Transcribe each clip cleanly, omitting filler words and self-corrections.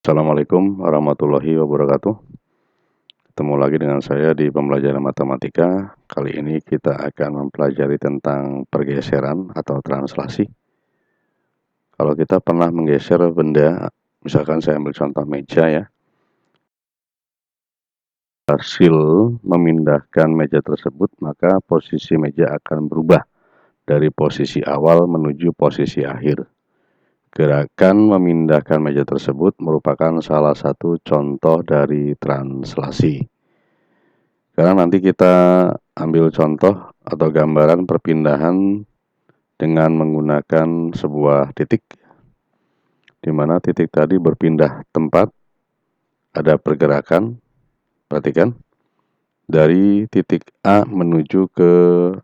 Assalamualaikum warahmatullahi wabarakatuh. Ketemu lagi dengan saya di pembelajaran matematika. Kali ini kita akan mempelajari tentang pergeseran atau translasi. Kalau kita pernah menggeser benda, misalkan saya ambil contoh meja ya. Hasil memindahkan meja tersebut, maka posisi meja akan berubah dari posisi awal menuju posisi akhir. Gerakan memindahkan meja tersebut merupakan salah satu contoh dari translasi. Sekarang nanti kita ambil contoh atau gambaran perpindahan dengan menggunakan sebuah titik, di mana titik tadi berpindah tempat, ada pergerakan, perhatikan, dari titik A menuju ke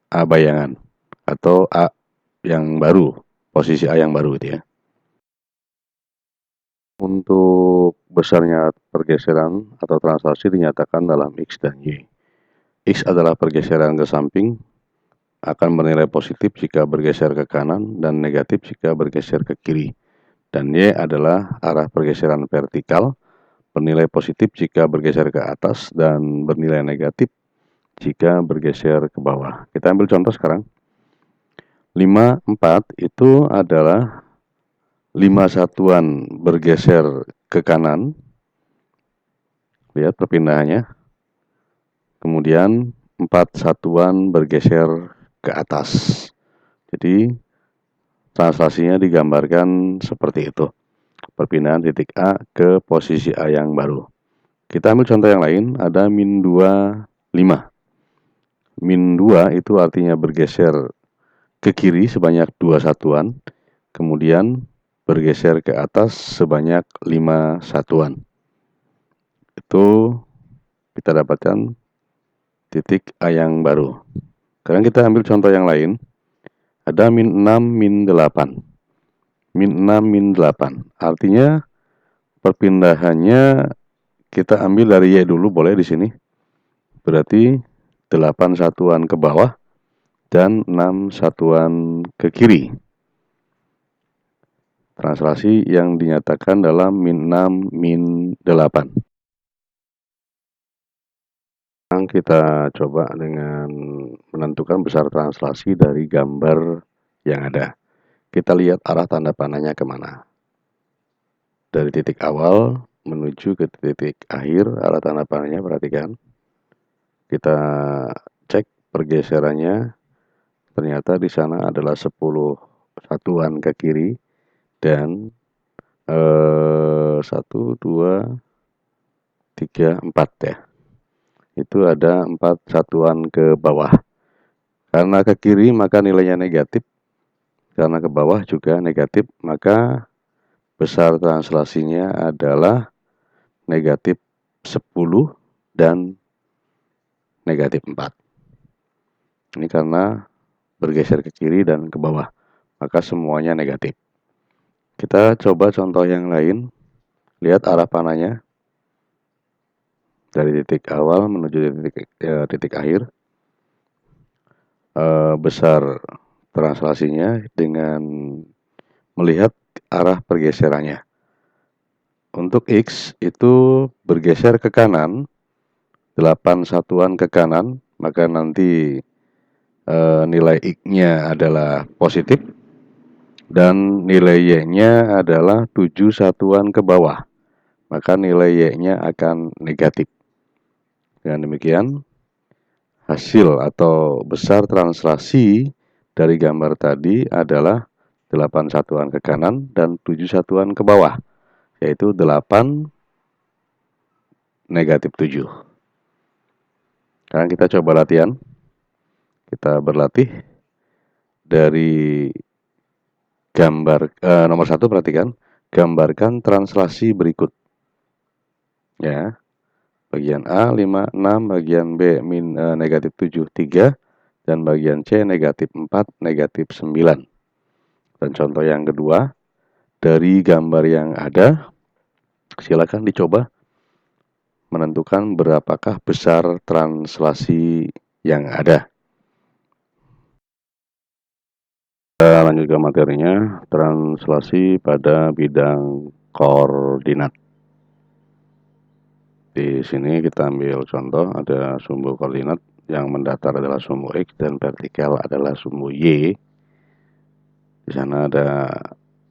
A bayangan, atau A yang baru, posisi A yang baru gitu ya. Untuk besarnya pergeseran atau translasi dinyatakan dalam X dan Y. X adalah pergeseran ke samping, akan bernilai positif jika bergeser ke kanan dan negatif jika bergeser ke kiri. Dan Y adalah arah pergeseran vertikal, bernilai positif jika bergeser ke atas dan bernilai negatif jika bergeser ke bawah. Kita ambil contoh sekarang. 5, 4 itu adalah 5 satuan bergeser ke kanan. Lihat perpindahannya. Kemudian 4 satuan bergeser ke atas. Jadi translasinya digambarkan seperti itu. Perpindahan titik A ke posisi A yang baru. Kita ambil contoh yang lain, ada min 2, 5. Min 2 itu artinya bergeser ke kiri sebanyak 2 satuan, kemudian bergeser ke atas sebanyak 5 satuan. Itu kita dapatkan titik A yang baru. Sekarang kita ambil contoh yang lain, ada min 6, min 8. Min 6, min 8. Artinya perpindahannya kita ambil dari Y dulu, boleh di sini. Berarti 8 satuan ke bawah dan 6 satuan ke kiri. Translasi yang dinyatakan dalam min 6, min 8. Sekarang kita coba dengan menentukan besar translasi dari gambar yang ada. Kita lihat arah tanda panahnya kemana. Dari titik awal menuju ke titik akhir, arah tanda panahnya perhatikan. Kita cek pergeserannya, ternyata di sana adalah 10 satuan ke kiri dan 1, 2, 3, 4 ya. Itu ada 4 satuan ke bawah. Karena ke kiri maka nilainya negatif, karena ke bawah juga negatif, maka besar translasinya adalah negatif 10 dan negatif 4. Ini karena bergeser ke kiri dan ke bawah, maka semuanya negatif. Kita coba contoh yang lain. Lihat arah panahnya dari titik awal menuju titik akhir. Besar translasinya dengan melihat arah pergeserannya. Untuk X itu bergeser ke kanan, 8 satuan ke kanan, maka nanti nilai X-nya adalah positif dan nilai Y-nya adalah 7 satuan ke bawah, maka nilai Y-nya akan negatif. Dengan demikian, hasil atau besar translasi dari gambar tadi adalah 8 satuan ke kanan dan 7 satuan ke bawah, yaitu 8 negatif 7. Sekarang kita coba latihan. Kita berlatih dari gambar nomor 1, perhatikan, gambarkan translasi berikut. Ya. Bagian A 5, 6, bagian B negatif 7, 3, dan bagian C negatif 4, negatif 9. Dan contoh yang kedua, dari gambar yang ada, silakan dicoba menentukan berapakah besar translasi yang ada. Kita lanjut ke materinya, translasi pada bidang koordinat. Di sini kita ambil contoh, ada sumbu koordinat yang mendatar adalah sumbu X dan vertikal adalah sumbu Y. Di sana ada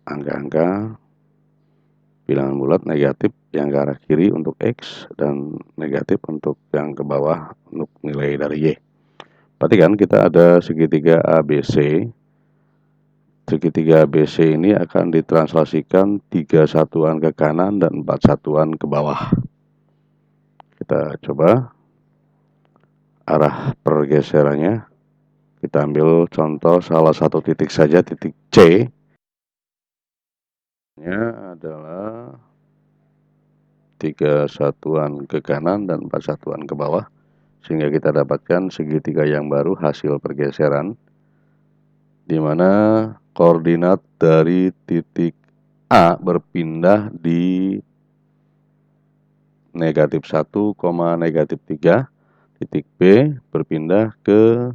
angka-angka bilangan bulat negatif yang ke arah kiri untuk X dan negatif untuk yang ke bawah untuk nilai dari Y. Perhatikan kita ada segitiga ABC. Segitiga ABC ini akan ditranslasikan 3 satuan ke kanan dan 4 satuan ke bawah. Kita coba arah pergeserannya. Kita ambil contoh salah satu titik saja, titik C. Nya adalah 3 satuan ke kanan dan 4 satuan ke bawah. Sehingga kita dapatkan segitiga yang baru hasil pergeseran, di mana koordinat dari titik A berpindah di negatif 1, negatif 3. Titik B berpindah ke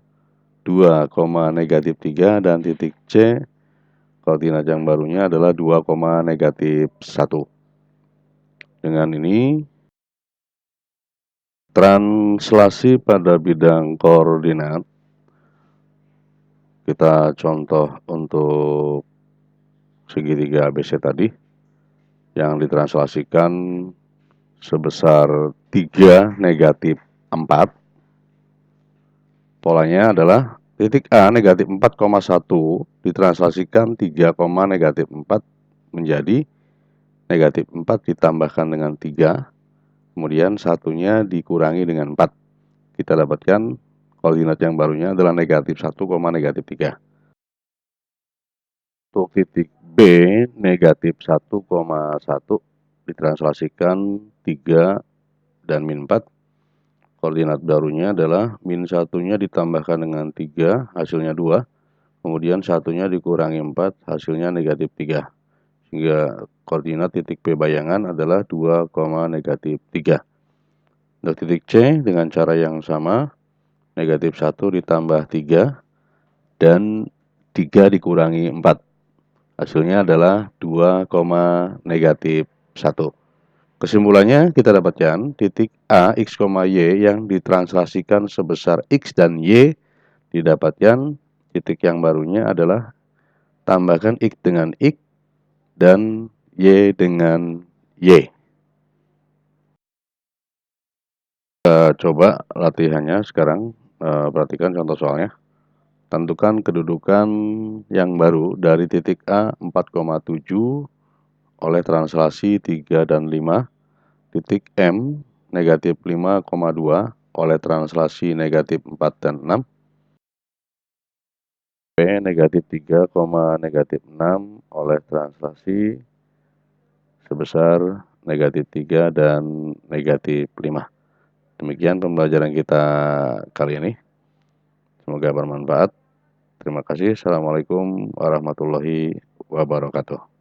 2, negatif 3 dan titik C koordinat yang barunya adalah 2, negatif 1. Dengan ini translasi pada bidang koordinat kita contoh untuk segitiga ABC tadi yang ditranslasikan sebesar 3, negatif 4. Polanya adalah titik A negatif 4,1 ditranslasikan 3, negatif 4 menjadi negatif 4 ditambahkan dengan 3, kemudian satunya dikurangi dengan 4. Kita dapatkan koordinat yang barunya adalah negatif 1, negatif 3. Untuk titik B negatif 1,1 ditranslasikan 3 dan min 4. Koordinat barunya adalah min satunya ditambahkan dengan 3, hasilnya 2. Kemudian satunya dikurangi 4, hasilnya negatif 3. Sehingga koordinat titik P bayangan adalah 2, negatif 3. Untuk titik C dengan cara yang sama, negatif 1 ditambah 3 dan 3 dikurangi 4. Hasilnya adalah 2, negatif 1. Kesimpulannya kita dapatkan titik A, X, Y yang ditranslasikan sebesar X dan Y didapatkan titik yang barunya adalah tambahkan X dengan X dan Y dengan Y. Kita coba latihannya sekarang, perhatikan contoh soalnya. Tentukan kedudukan yang baru dari titik A 4,7 oleh translasi 3 dan 5. Titik M negatif 5,2 oleh translasi negatif 4 dan 6. P negatif 3, negatif 6 oleh translasi sebesar negatif 3 dan negatif 5. Demikian pembelajaran kita kali ini. Semoga bermanfaat. Terima kasih. Assalamualaikum warahmatullahi wabarakatuh.